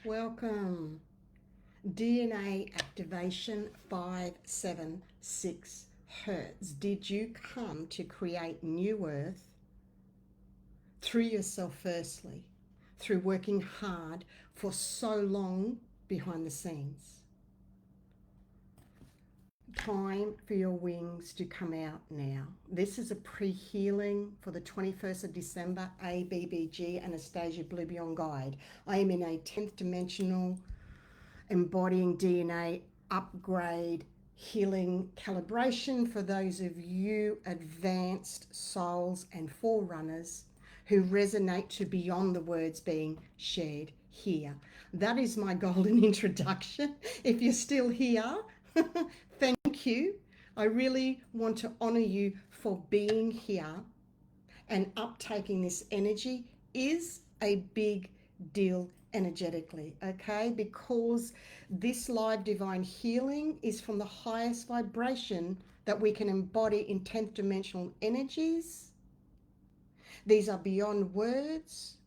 Welcome. DNA activation 576 Hertz. Did you come to create new earth through yourself firstly, through working hard for so long behind the scenes? Time for your wings to come out now. This is a pre-healing for the 21st of December ABBG Anastacia Blue Beyond Guide. I am in a 10th dimensional embodying DNA upgrade healing calibration for those of you advanced souls and forerunners who resonate to beyond the words being shared here. That is my golden introduction. If you're still here, thank you. I really want to honor you for being here, and uptaking this energy is a big deal energetically, okay? Because this live divine healing is from the highest vibration that we can embody in 10th dimensional energies. These are beyond words,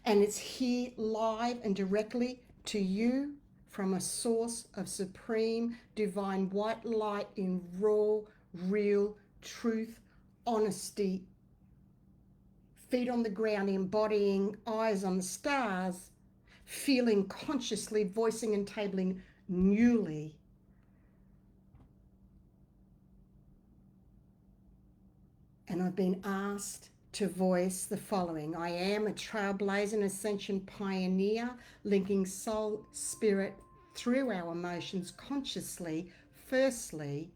and it's here live and directly to you from a source of supreme divine white light in raw, real truth, honesty, feet on the ground, embodying eyes on the stars, feeling consciously, voicing and tabling newly. And I've been asked to voice the following. I am a trailblazer and ascension pioneer, linking soul, spirit through our emotions consciously, firstly,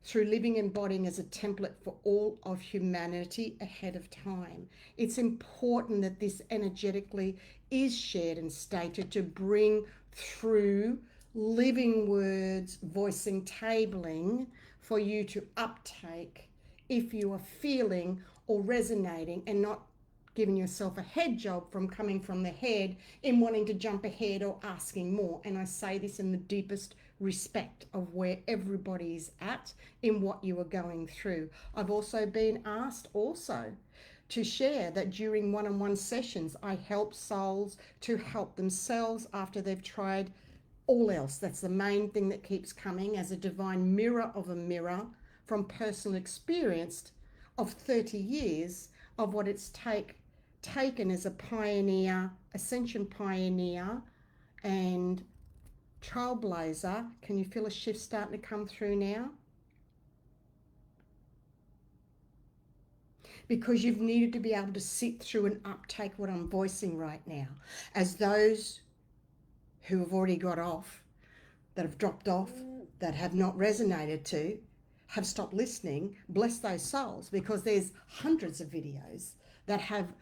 through living and embodying as a template for all of humanity ahead of time. It's important that this energetically is shared and stated to bring through living words, voicing, tabling for you to uptake if you are feeling or resonating and not giving yourself a head job from coming from the head in wanting to jump ahead or asking more. And I say this in the deepest respect of where everybody is at in what you are going through. I've also been asked to share that during one-on-one sessions, I help souls to help themselves after they've tried all else. That's the main thing that keeps coming as a divine mirror of a mirror from personal experience of 30 years of what it's taken as a pioneer, ascension pioneer and trailblazer. Can you feel a shift starting to come through now? Because you've needed to be able to sit through and uptake what I'm voicing right now. As those who have already got off, that have dropped off, that have not resonated to, have stopped listening, bless those souls, because there's hundreds of videos that have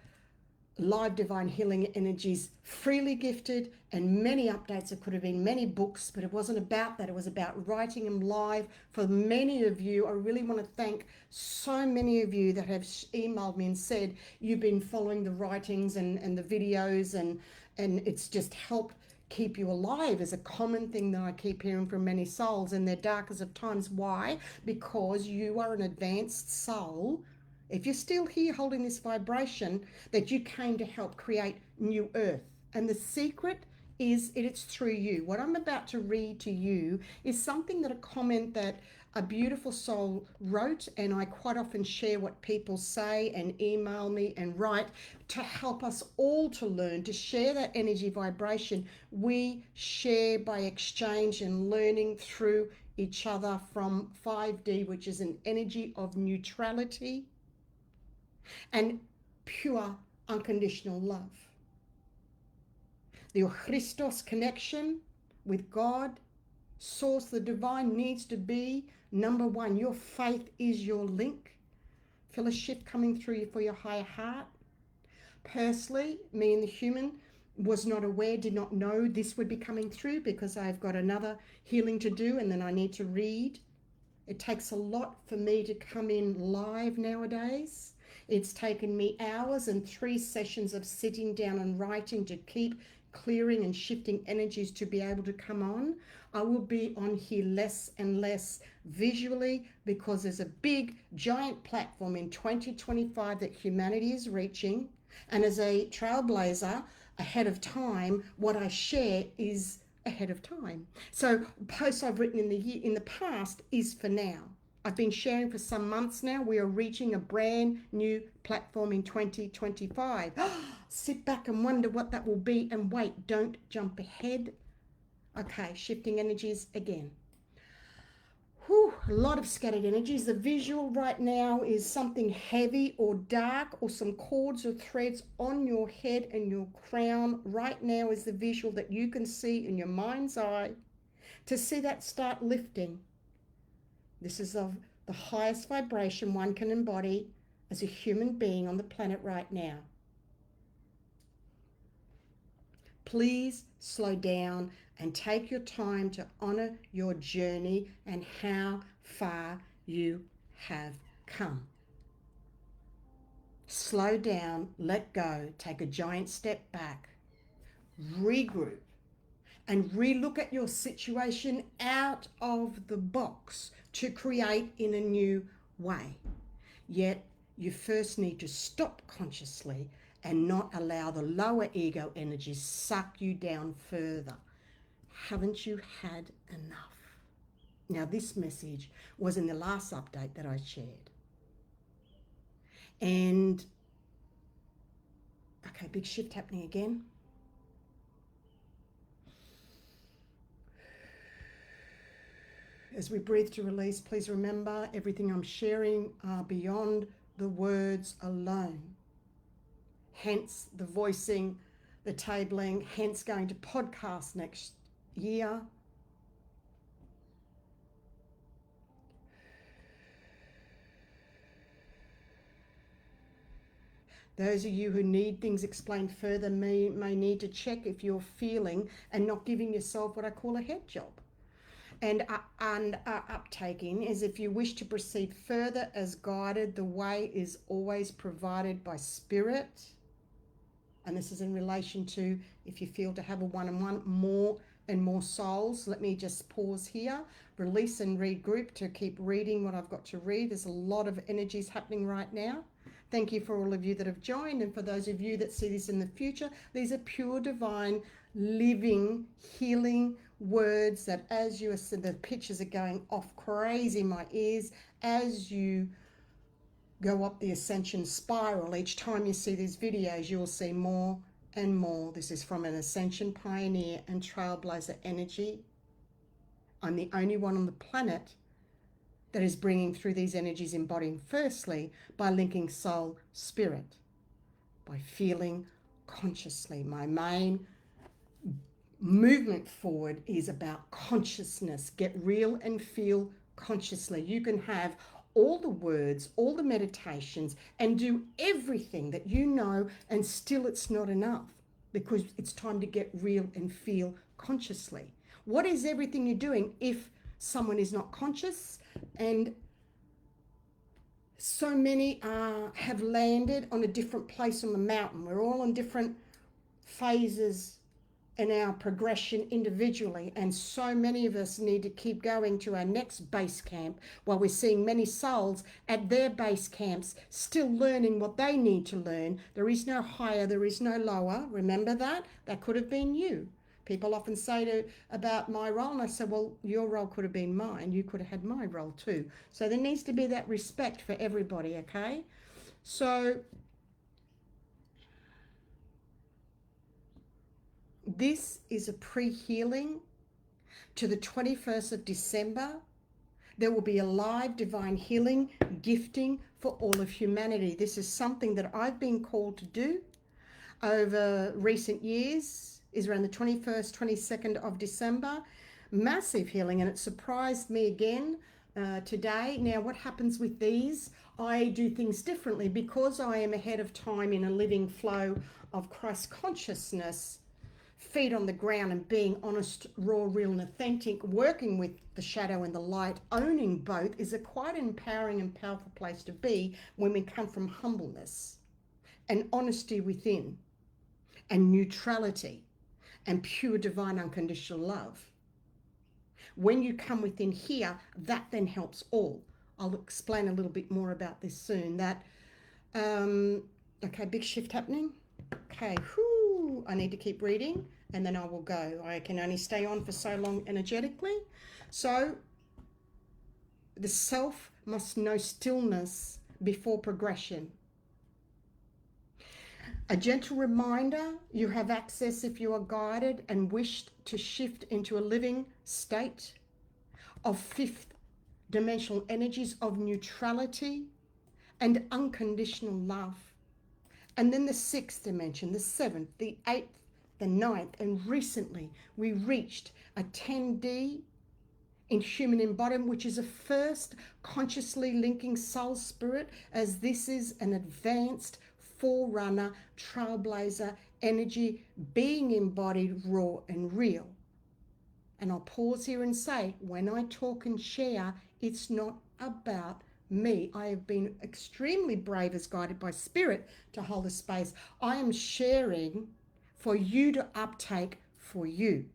live divine healing energies freely gifted, and many updates. It could have been many books, but it wasn't about that. It was about writing them live for many of you. I really want to thank so many of you that have emailed me and said you've been following the writings and the videos, and it's just helped keep you alive is a common thing that I keep hearing from many souls in their darkest of times. Why? Because you are an advanced soul. If you're still here holding this vibration, that you came to help create new earth. And the secret is it's through you. What I'm about to read to you is something that a comment that a beautiful soul wrote, and I quite often share what people say and email me and write to help us all to learn, to share that energy vibration. We share by exchange and learning through each other from 5D, which is an energy of neutrality and pure unconditional love. The Christos connection with God, source, the divine needs to be number one. Your faith is your link. Feel a shift coming through you for your higher heart. Personally, me and the human was not aware, did not know this would be coming through, because I've got another healing to do and then I need to read. It takes a lot for me to come in live nowadays. It's taken me hours and 3 sessions of sitting down and writing to keep clearing and shifting energies to be able to come on. I will be on here less and less visually because there's a big giant platform in 2025 that humanity is reaching. And as a trailblazer, ahead of time, what I share is ahead of time. So posts I've written in the past is for now. I've been sharing for some months now. We are reaching a brand new platform in 2025. Sit back and wonder what that will be, and wait, don't jump ahead. Okay, shifting energies again. Whew, a lot of scattered energies. The visual right now is something heavy or dark, or some cords or threads on your head and your crown. Right now is the visual that you can see in your mind's eye. To see that start lifting. This is of the highest vibration one can embody as a human being on the planet right now. Please slow down and take your time to honor your journey and how far you have come. Slow down, let go, take a giant step back, regroup, and relook at your situation out of the box to create in a new way. Yet you first need to stop consciously and not allow the lower ego energies suck you down further. Haven't you had enough? Now, this message was in the last update that I shared. And, okay, big shift happening again. As we breathe to release, please remember everything I'm sharing are beyond the words alone. Hence the voicing, the tabling, hence going to podcast next year. Those of you who need things explained further may need to check if you're feeling and not giving yourself what I call a head job. And uptaking is if you wish to proceed further as guided, the way is always provided by spirit. And this is in relation to if you feel to have a one-on-one, more and more souls. Let me just pause here, release and regroup to keep reading what I've got to read. There's a lot of energies happening right now. Thank you for all of you that have joined, and for those of you that see this in the future, these are pure divine, living, healing words that as you are, the pictures are going off crazy in my ears as you go up the ascension spiral. Each time you see these videos, you will see more and more. This is from an ascension pioneer and trailblazer energy. I'm the only one on the planet that is bringing through these energies, embodying firstly by linking soul spirit, by feeling consciously. My main movement forward is about consciousness. Get real and feel consciously. You can have all the words, all the meditations, and do everything that you know, and still it's not enough, because it's time to get real and feel consciously. What is everything you're doing if someone is not conscious? And so many have landed on a different place on the mountain. We're all in different phases in our progression individually, and so many of us need to keep going to our next base camp while we're seeing many souls at their base camps still learning what they need to learn. There is no higher, there is no lower. Remember that? That could have been you. People often say about my role, and I say, well, your role could have been mine. You could have had my role too. So there needs to be that respect for everybody, okay? So this is a pre-healing to the 21st of December. There will be a live divine healing gifting for all of humanity. This is something that I've been called to do over recent years. Is around the 21st, 22nd of December. Massive healing, and it surprised me again today. Now, what happens with these? I do things differently because I am ahead of time in a living flow of Christ consciousness, feet on the ground and being honest, raw, real, and authentic, working with the shadow and the light, owning both is a quite empowering and powerful place to be when we come from humbleness and honesty within and neutrality and pure divine unconditional love. When you come within here, that then helps all. I'll explain a little bit more about this soon. That okay, big shift happening. Okay, still, I need to keep reading and then I will go. I can only stay on for so long energetically. So the self must know stillness before progression. A gentle reminder, you have access if you are guided and wish to shift into a living state of fifth dimensional energies of neutrality and unconditional love. And then the sixth dimension, the seventh, the eighth, the ninth, and recently we reached a 10D in human embodiment, which is a first consciously linking soul spirit, as this is an advanced forerunner, trailblazer energy being embodied raw and real. And I'll pause here and say, when I talk and share, it's not about me. I have been extremely brave as guided by spirit to hold a space. I am sharing for you to uptake for you.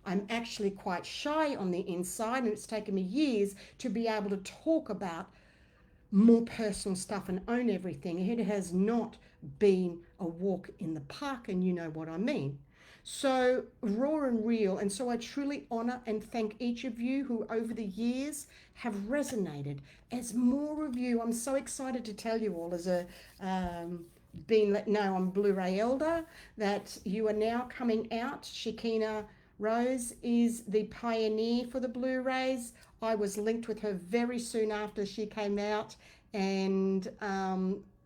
I'm actually quite shy on the inside, and it's taken me years to be able to talk about more personal stuff and own everything. It has not been a walk in the park, and you know what I mean. So raw and real. And so I truly honor and thank each of you who over the years have resonated. As more of you, I'm so excited to tell you all, as a being let know I'm Blu-ray Elder, that you are now coming out. Shakina Rose is the pioneer for the Blu-rays. I was linked with her very soon after she came out, and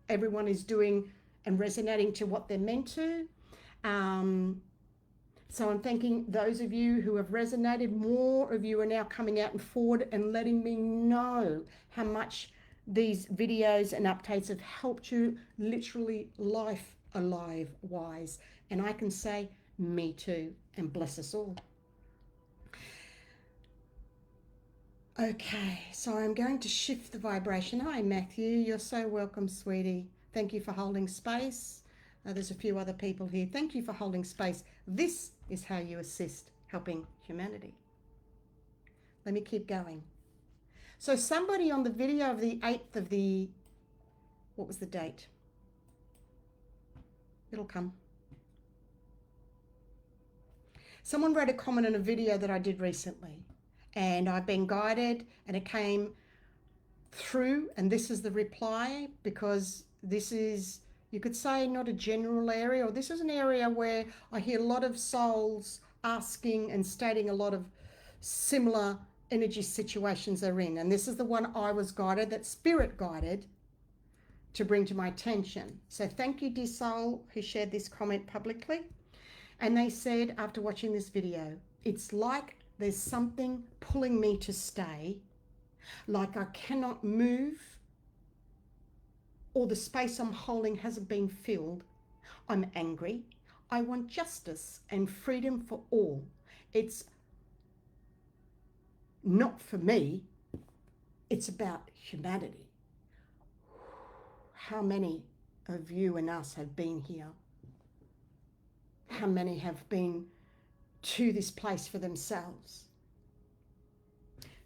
everyone is doing and resonating to what they're meant to. So I'm thanking those of you who have resonated. More of you are now coming out and forward and letting me know how much these videos and updates have helped you literally life alive wise. And I can say, me too, and bless us all. Okay, so I'm going to shift the vibration. Hi, Matthew. You're so welcome, sweetie. Thank you for holding space. There's a few other people here. Thank you for holding space. This is how you assist helping humanity. Let me keep going. So somebody on the video of the 8th of the, what was the date? It'll come. Someone wrote a comment on a video that I did recently, and I've been guided, and it came through, and this is the reply, because this is, you could say, not a general area, or this is an area where I hear a lot of souls asking and stating a lot of similar energy situations they're in. And this is the one I was guided, that spirit guided, to bring to my attention. So thank you, dear soul, who shared this comment publicly. And they said, after watching this video, it's like there's something pulling me to stay, like I cannot move, or the space I'm holding hasn't been filled. I'm angry. I want justice and freedom for all. It's not for me. It's about humanity. How many of you and us have been here? How many have been to this place for themselves?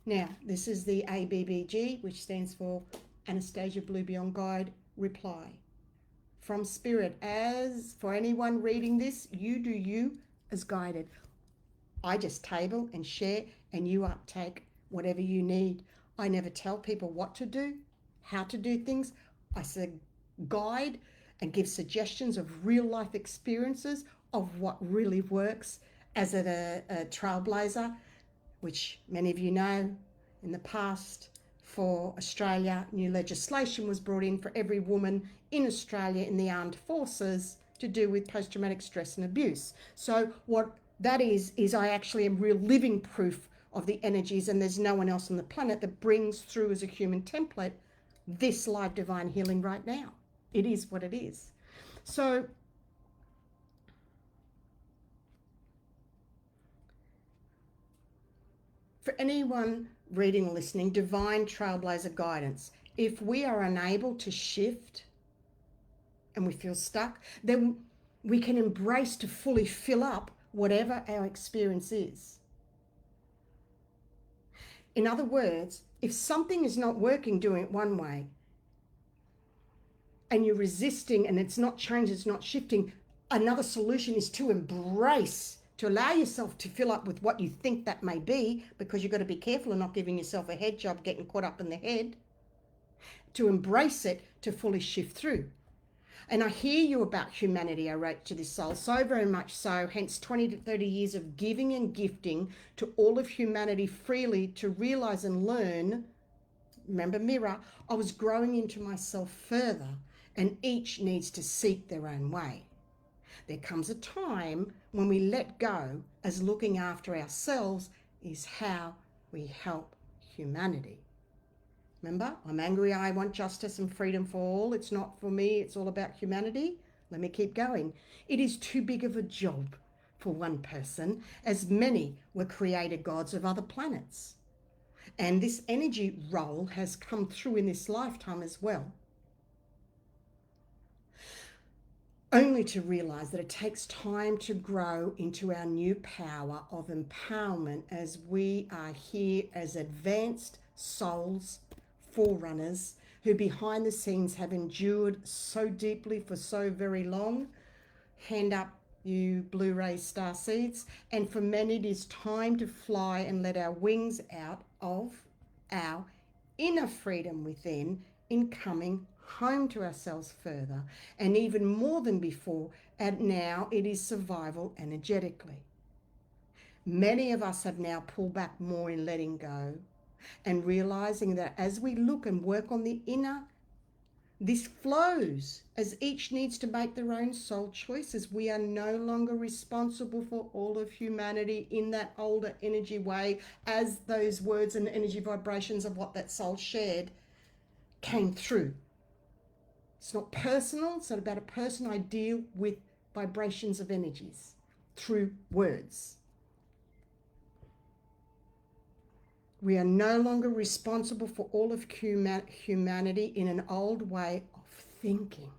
Now, this is the ABBG, which stands for Anastacia Blue Beyond Guide reply from Spirit. As for anyone reading this, you do you as guided. I just table and share, and you uptake whatever you need. I never tell people what to do, how to do things. I say guide and give suggestions of real life experiences of what really works as a trailblazer, which many of you know in the past. For Australia, new legislation was brought in for every woman in Australia in the armed forces to do with post-traumatic stress and abuse. So what that is I actually am real living proof of the energies, and there's no one else on the planet that brings through as a human template this live divine healing right now. It is what it is. So for anyone reading or listening, divine trailblazer guidance, if we are unable to shift and we feel stuck, then we can embrace to fully fill up whatever our experience is. In other words, if something is not working, doing it one way, and you're resisting and it's not changing, it's not shifting, another solution is to embrace, to allow yourself to fill up with what you think that may be, because you've got to be careful of not giving yourself a head job, getting caught up in the head, to embrace it, to fully shift through. And I hear you about humanity, I wrote to this soul, so very much so, hence 20 to 30 years of giving and gifting to all of humanity freely to realize and learn. Remember, mirror, I was growing into myself further, and each needs to seek their own way. There comes a time when we let go, as looking after ourselves is how we help humanity. Remember, I'm angry, I want justice and freedom for all. It's not for me, it's all about humanity. Let me keep going. It is too big of a job for one person, as many were created gods of other planets. And this energy role has come through in this lifetime as well. Only to realize that it takes time to grow into our new power of empowerment, as we are here as advanced souls, forerunners, who behind the scenes have endured so deeply for so very long. Hand up, you Blu-ray star seeds. And for many, it is time to fly and let our wings out of our inner freedom within, in coming home to ourselves further. And even more than before, and now it is survival energetically. Many of us have now pulled back more in letting go, and realizing that as we look and work on the inner, this flows as each needs to make their own soul choices. We are no longer responsible for all of humanity in that older energy way, as those words and energy vibrations of what that soul shared came through. It's not personal. It's not about a person. I deal with vibrations of energies through words. We are no longer responsible for all of humanity in an old way of thinking.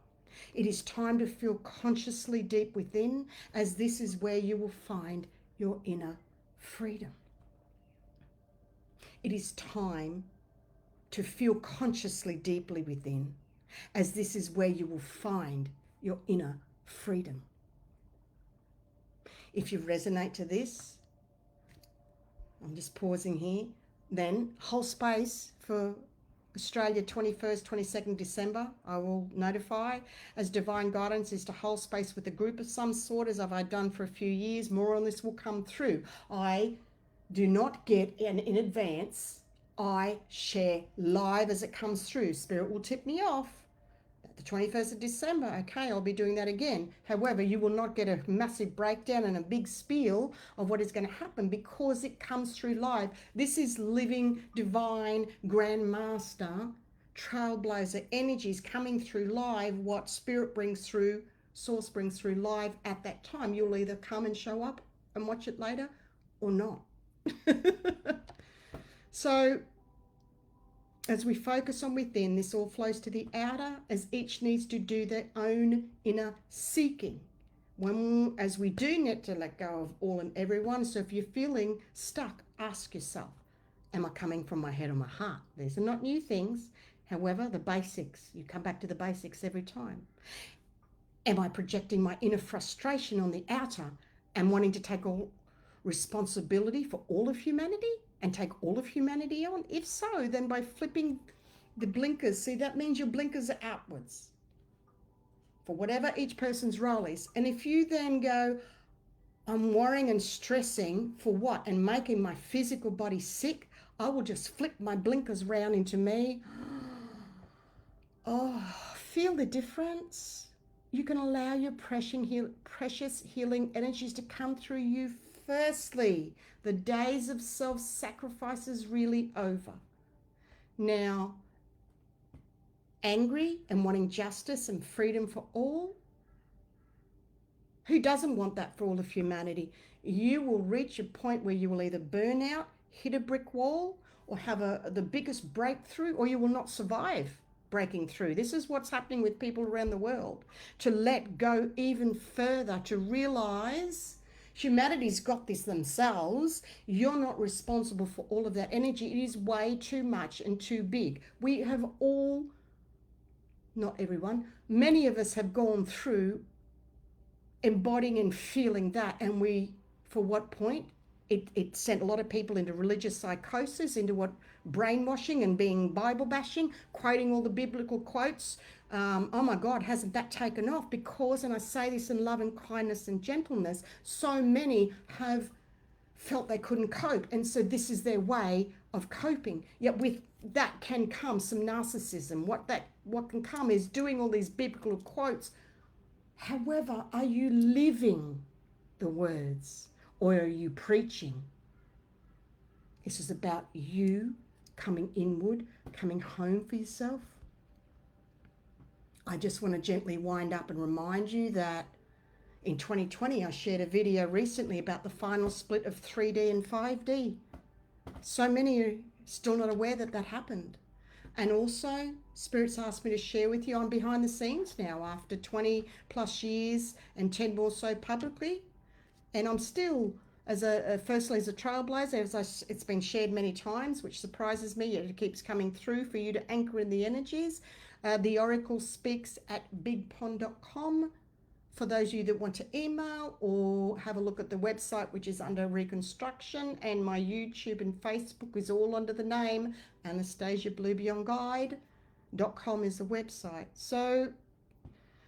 It is time to feel consciously deep within, as this is where you will find your inner freedom. It is time to feel consciously deeply within, as this is where you will find your inner freedom. If you resonate to this, I'm just pausing here, then hold space for Australia 21st, 22nd December. I will notify, as divine guidance is to hold space with a group of some sort, as I've done for a few years. More on this will come through. I do not get in advance. I share live as it comes through. Spirit will tip me off. The 21st of December, okay, I'll be doing that again. However, you will not get a massive breakdown and a big spiel of what is going to happen, because it comes through live. This is living, divine, grandmaster, trailblazer energies coming through live. What spirit brings through, source brings through live at that time. You'll either come and show up and watch it later or not. So, as we focus on within, this all flows to the outer, as each needs to do their own inner seeking. As we do need to let go of all and everyone. So if you're feeling stuck, ask yourself, am I coming from my head or my heart? These are not new things. However, the basics, you come back to the basics every time. Am I projecting my inner frustration on the outer and wanting to take all responsibility for all of humanity and take all of humanity on? If so, then by flipping the blinkers, see, that means your blinkers are outwards for whatever each person's role is. And if you then go, I'm worrying and stressing for what, and making my physical body sick, I will just flip my blinkers round into me. Oh, feel the difference. You can allow your precious healing energies to come through you. Firstly, the days of self-sacrifice is really over. Now, angry and wanting justice and freedom for all? Who doesn't want that for all of humanity? You will reach a point where you will either burn out, hit a brick wall, or have the biggest breakthrough, or you will not survive breaking through. This is what's happening with people around the world. To let go even further, to realize humanity's got this themselves. You're not responsible for all of that energy. It is way too much and too big. We have all, not everyone, many of us have gone through embodying and feeling that. And we, for what point? It sent a lot of people into religious psychosis, into what, brainwashing and being Bible bashing, quoting all the biblical quotes. Oh my God, hasn't that taken off? Because, and I say this in love and kindness and gentleness, so many have felt they couldn't cope, and so this is their way of coping. Yet with that can come some narcissism. What can come is doing all these biblical quotes. However, are you living the words, or are you preaching? This is about you coming inward, coming home for yourself. I just want to gently wind up and remind you that in 2020, I shared a video recently about the final split of 3D and 5D. So many are still not aware that that happened. And also, Spirit's asked me to share with you, I'm behind the scenes now after 20 plus years and 10 more so publicly. And I'm still, firstly as a trailblazer, it's been shared many times, which surprises me, yet it keeps coming through for you to anchor in the energies. The Oracle speaks at bigpond.com. For those of you that want to email or have a look at the website, which is under reconstruction, and my YouTube and Facebook is all under the name AnastasiaBlueBeyondGuide.com is the website. So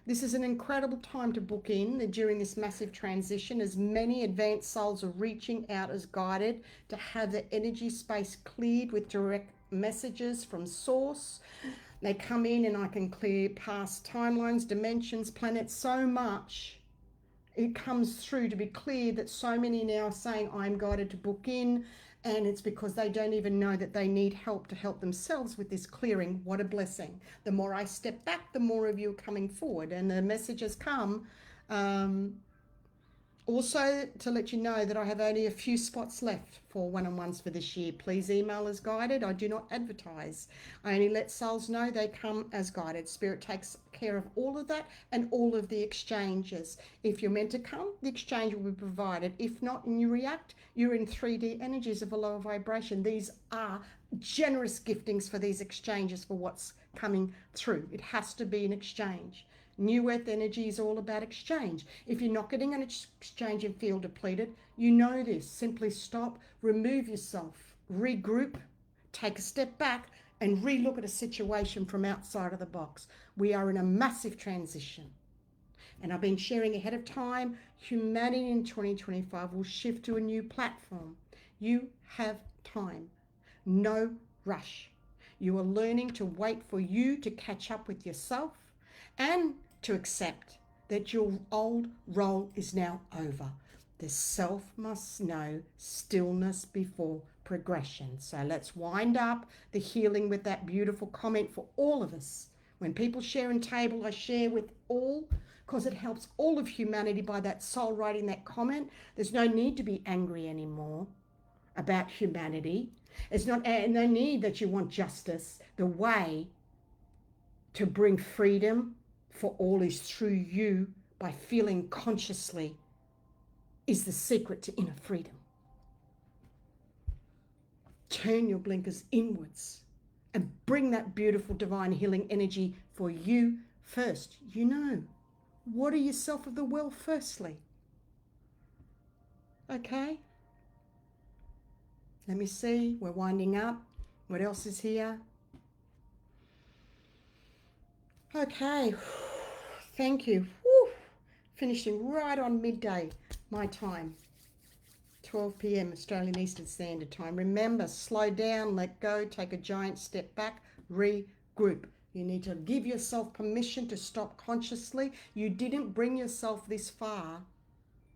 this is an incredible time to book in during this massive transition, as many advanced souls are reaching out as guided to have the energy space cleared with direct messages from source. They come in and I can clear past timelines, dimensions, planets, so much. It comes through to be clear that so many now are saying, I'm guided to book in, and it's because they don't even know that they need help to help themselves with this clearing. What a blessing. The more I step back, the more of you are coming forward, and the messages come. Also, to let you know that I have only a few spots left for one-on-ones for this year. Please email as guided. I do not advertise. I only let souls know they come as guided. Spirit takes care of all of that and all of the exchanges. If you're meant to come, the exchange will be provided. If not and you react, you're in 3D energies of a lower vibration. These are generous giftings for these exchanges for what's coming through. It has to be an exchange. New Earth energy is all about exchange. If you're not getting an exchange and feel depleted, you know this. Simply stop, remove yourself, regroup, take a step back, and relook at a situation from outside of the box. We are in a massive transition. And I've been sharing ahead of time, humanity in 2025 will shift to a new platform. You have time. No rush. You are learning to wait for you to catch up with yourself, and to accept that your old role is now over. The self must know stillness before progression. So let's wind up the healing with that beautiful comment for all of us. When people share and table, I share with all, because it helps all of humanity by that soul writing that comment. There's no need to be angry anymore about humanity. It's not no need that you want justice. The way to bring freedom for all is through you, by feeling consciously, is the secret to inner freedom. Turn your blinkers inwards and bring that beautiful divine healing energy for you first. You know, water yourself of the well firstly. Okay? Let me see, we're winding up. What else is here? Okay, thank you. Whew. Finishing right on midday, my time, 12 p.m. Australian Eastern Standard Time. Remember, slow down, let go, take a giant step back, regroup. You need to give yourself permission to stop consciously. You didn't bring yourself this far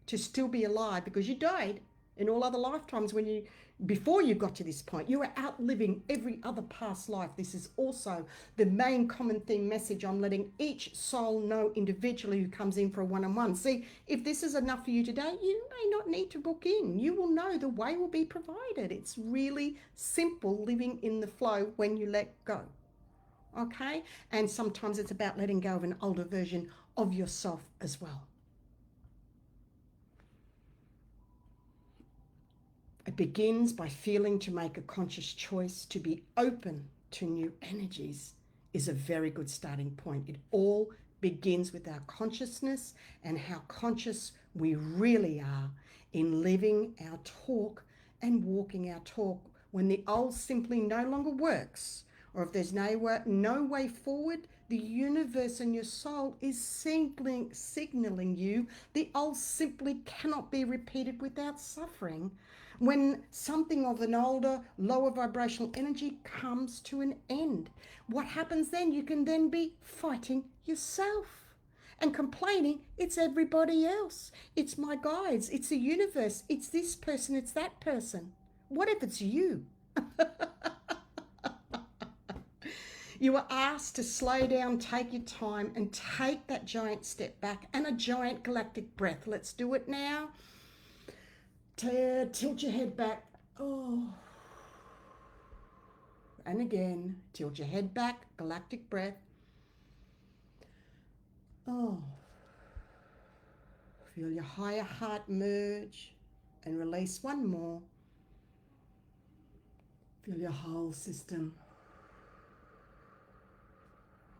to still be alive, because you died in all other lifetimes before you got to this point. You were outliving every other past life. This is also the main common theme message I'm letting each soul know individually who comes in for a one-on-one. See, if this is enough for you today, you may not need to book in. You will know the way will be provided. It's really simple, living in the flow when you let go. Okay? And sometimes it's about letting go of an older version of yourself as well. It begins by feeling to make a conscious choice to be open to new energies is a very good starting point. It all begins with our consciousness and how conscious we really are in living our talk and walking our talk. When the old simply no longer works, or if there's no way forward, the universe and your soul is signaling you the old simply cannot be repeated without suffering. When something of an older, lower vibrational energy comes to an end, what happens then? You can then be fighting yourself and complaining it's everybody else. It's my guides. It's the universe. It's this person. It's that person. What if it's you? You are asked to slow down, take your time, and take that giant step back and a giant galactic breath. Let's do it now. Tilt your head back. Oh. And again, tilt your head back, galactic breath. Oh. Feel your higher heart merge and release one more. Feel your whole system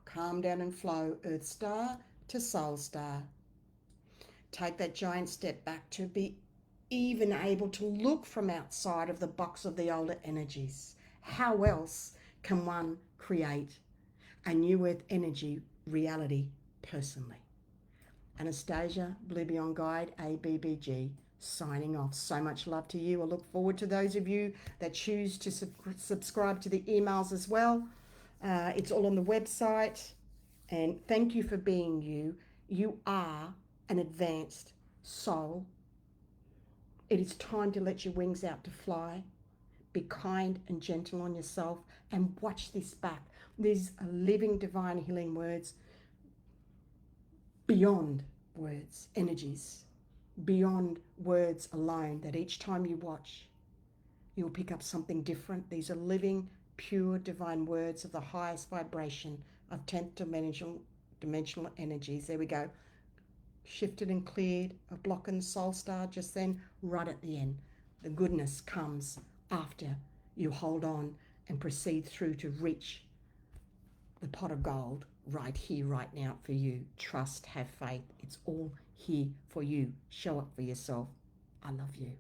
calm down and flow, Earth Star to Soul Star. Take that giant step back to be even able to look from outside of the box of the older energies. How else can one create a new Earth energy reality personally? Anastacia, Blue Beyond Guide, ABBG, signing off. So much love to you. I look forward to those of you that choose to subscribe to the emails as well. It's all on the website. And thank you for being you. You are an advanced soul. It is time to let your wings out to fly. Be kind and gentle on yourself and watch this back. These are living divine healing words beyond words, energies, beyond words alone, that each time you watch, you'll pick up something different. These are living, pure, divine words of the highest vibration of 10th dimensional energies. There we go. Shifted and cleared, a block in the soul star just then, right at the end. The goodness comes after you hold on and proceed through to reach the pot of gold right here, right now for you. Trust, have faith. It's all here for you. Show up for yourself. I love you.